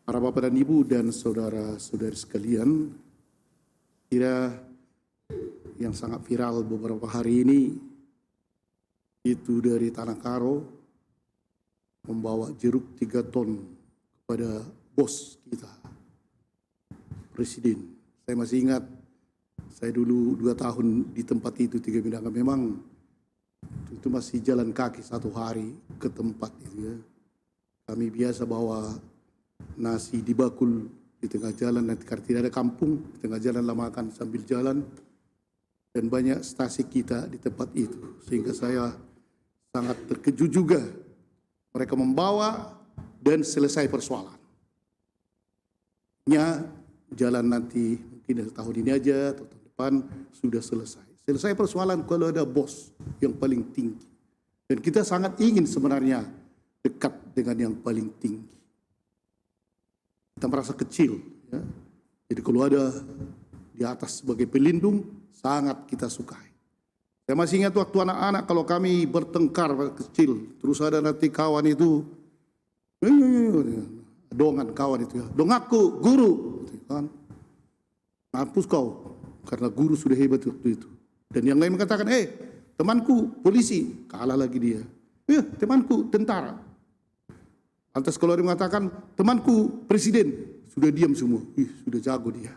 Para bapak dan ibu dan saudara-saudari sekalian, kira yang sangat viral beberapa hari ini itu dari Tanah Karo membawa jeruk 3 ton kepada bos kita, Presiden. Saya masih ingat, saya dulu 2 tahun di tempat itu 3 bidang. Memang itu masih jalan kaki 1 hari ke tempat itu ya. Kami biasa bawa nasi di bakul di tengah jalan, nanti karena tidak ada kampung, di tengah jalan lah makan sambil jalan. Dan banyak stasi kita di tempat itu, sehingga saya sangat terkejut juga. Mereka membawa dan selesai persoalan. Jalan nanti mungkin tahun ini aja atau tahun depan sudah selesai. Selesai persoalan kalau ada bos yang paling tinggi. Dan kita sangat ingin sebenarnya dekat dengan yang paling tinggi. Kita merasa kecil, ya. Jadi kalau ada di atas sebagai pelindung, sangat kita sukai. Saya masih ingat waktu anak-anak kalau kami bertengkar kecil, terus ada nanti kawan itu, dongan kawan itu ya, dongaku guru, kan? Mampus kau, karena guru sudah hebat waktu itu. Dan yang lain mengatakan, temanku polisi, kalah lagi dia. Temanku tentara. Lantas kalau dia mengatakan, temanku presiden, sudah diam semua. Sudah jago dia.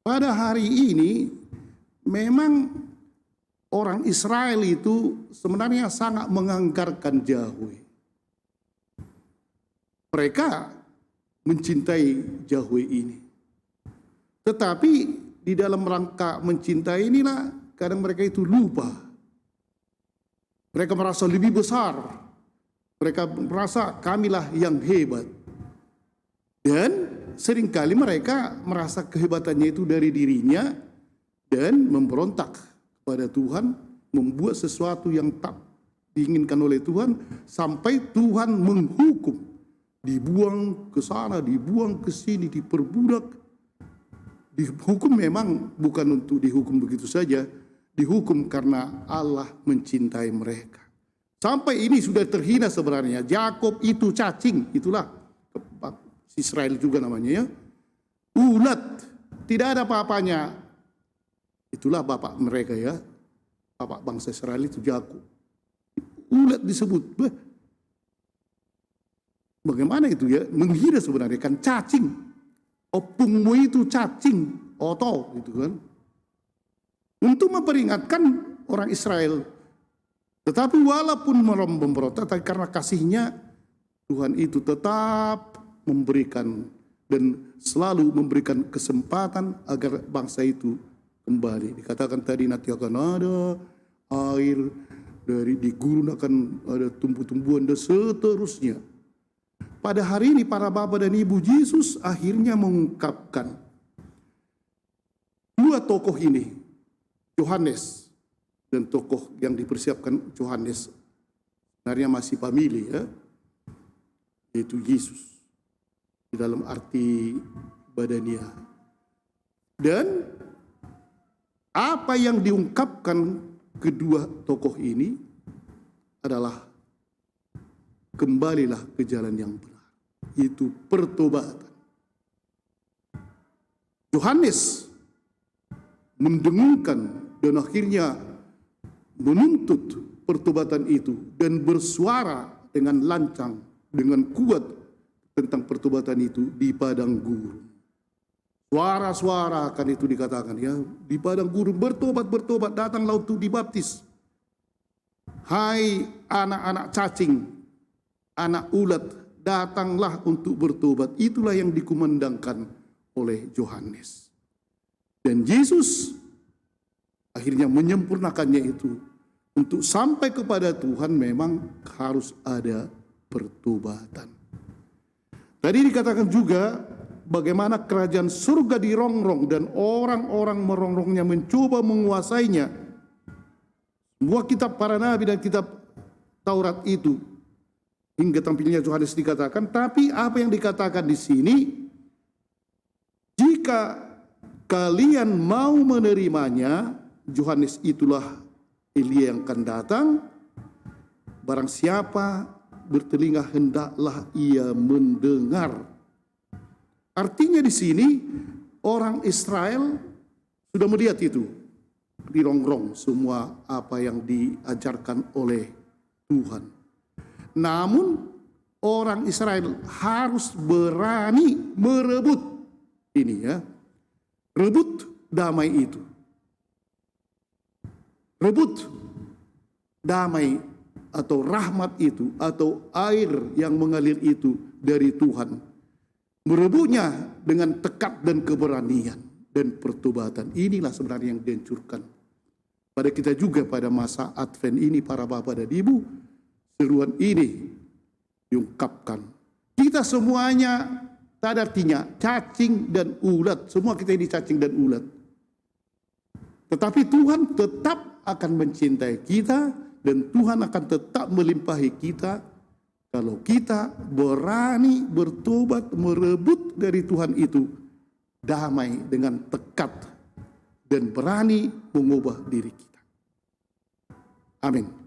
Pada hari ini, memang orang Israel itu sebenarnya sangat menganggarkan Yahweh. Mereka mencintai Yahweh ini. Tetapi di dalam rangka mencintai inilah, kadang mereka itu lupa. Mereka merasa lebih besar. Mereka merasa kamilah yang hebat. Dan seringkali mereka merasa kehebatannya itu dari dirinya dan memberontak kepada Tuhan, membuat sesuatu yang tak diinginkan oleh Tuhan sampai Tuhan menghukum. Dibuang ke sana, dibuang ke sini, diperbudak. Dihukum memang bukan untuk dihukum begitu saja, dihukum karena Allah mencintai mereka. Sampai ini sudah terhina sebenarnya. Yakob itu cacing, itulah Israel juga namanya ya. Ulat, tidak ada apa-apanya. Itulah bapak mereka ya. Bapak bangsa Israel itu Yakob. Ulat disebut. Bagaimana itu ya? Menghina sebenarnya kan cacing. Opungmu itu cacing, oto gitu kan. Untuk memperingatkan orang Israel. Tetapi walaupun memberontak, tapi karena kasihnya Tuhan itu tetap memberikan dan selalu memberikan kesempatan agar bangsa itu kembali. Dikatakan tadi nanti akan ada air dari di gurun, akan ada tumbuh-tumbuhan dan seterusnya. Pada hari ini para bapak dan ibu, Yesus akhirnya mengungkapkan 2 tokoh ini, Yohanes dan tokoh yang dipersiapkan Yohanes sebenarnya masih famili ya, yaitu Yesus di dalam arti badania. Dan apa yang diungkapkan kedua tokoh ini adalah kembalilah ke jalan yang benar, itu pertobatan. Yohanes mendengungkan dan akhirnya menuntut pertobatan itu dan bersuara dengan lancang, dengan kuat tentang pertobatan itu di padang gurun. Suara-suara akan itu dikatakan ya, di padang gurun, bertobat, bertobat, datanglah untuk dibaptis. Hai anak-anak cacing, anak ulat, datanglah untuk bertobat. Itulah yang dikumandangkan oleh Yohanes. Dan Yesus akhirnya menyempurnakannya itu. Untuk sampai kepada Tuhan memang harus ada pertobatan. Tadi dikatakan juga bagaimana kerajaan surga dirongrong dan orang-orang merongrongnya mencoba menguasainya. Semua kitab para nabi dan kitab Taurat itu hingga tampilnya Yohanes dikatakan. Tapi apa yang dikatakan di sini, jika kalian mau menerimanya, Yohanes itulah Elia yang akan datang. Barang siapa bertelinga hendaklah ia mendengar Artinya di sini orang Israel sudah melihat itu, dirongrong semua apa yang diajarkan oleh Tuhan. Namun orang Israel harus berani merebut ini ya, rebut damai itu, rebut damai atau rahmat itu atau air yang mengalir itu dari Tuhan, merebutnya dengan tekad dan keberanian dan pertobatan. Inilah sebenarnya yang dihancurkan pada kita juga pada masa Advent ini, para bapak dan ibu. Seruan ini diungkapkan. Kita semuanya, tak ada artinya cacing dan ulat. Semua kita ini cacing dan ulat. Tetapi Tuhan tetap akan mencintai kita dan Tuhan akan tetap melimpahi kita kalau kita berani bertobat, merebut dari Tuhan itu damai dengan tekad dan berani mengubah diri kita. Amin.